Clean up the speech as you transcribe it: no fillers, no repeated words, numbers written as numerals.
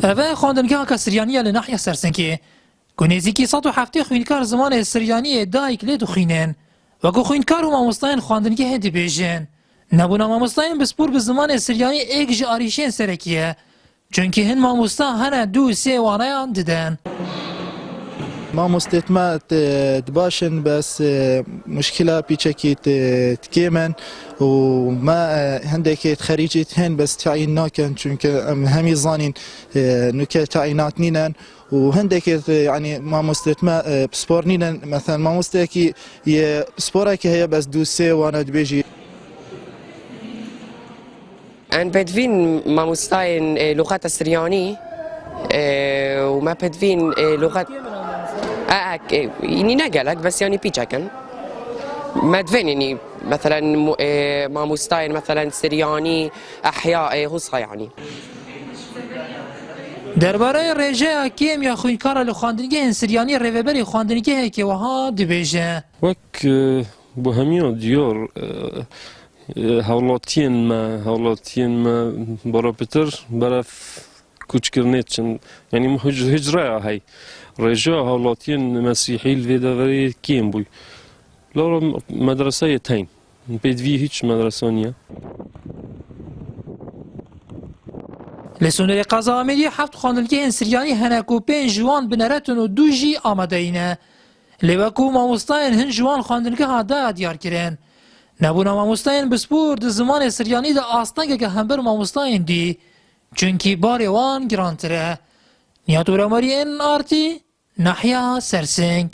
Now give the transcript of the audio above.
اوه خواندنگاه که سریانیه لناحیه سرسنگی که نزدیکی 170 خوینکار زمان سریانی دایک لید خوینن و که خوینکار و مامۆستایان خواندنگاه دبیجن نبونا مامۆستایان بسپور به زمان سریانی ایک جی آریشین سرکیه چونکه هن مامۆستا هنه 2-3 وانایان ددن. مامۆستێت ما دباشن بس مشكلة بيشكي تكيمن وما هندك خريجيت هن بس تعيين ناكن چونك همي زانين نكا تعيينات نينن وهندك يعني مامۆستێت ما بسبور نينن مثلا مامۆستێکی بسبورك هي بس 2-3 وانا دبيجي. أنا بدفين مامۆستاين لغات السرياني وما بدفين لغات يعني نقلك بس يعني بيجاكن ما دفين يعني مثلا مامۆستاين مثلا سرياني أحياء هوصها يعني. درباره رژه کیم یا خوینکار لخواندنگاه سریانی ریوبری خواندنگاه که وها دبیجه. وك بوهميو ديور هاولاتين ما برا بتر برف كوچكرنيتشن يعني هجرة هاي رجاء هاولاتين مسيحي الفيدافري كيم بوي لو مدرسة تين بدوي هيش مدرسة نيا. لسونر قضا آمدی 7 خواندنگاه سریانی هنکو 5 جوان بنرتن و 2 جی آمده اینه. لیوکو مامۆستایان هن جوان خواندنگاه دا دیار کرن. نبونا مامۆستایان بسپور ده زمان سریانی ده آستانگه که همبر مامۆستایان دی چونکی باری وان گرانتره. نیاتورا ماری این آرتی ناحیه سرسنگ.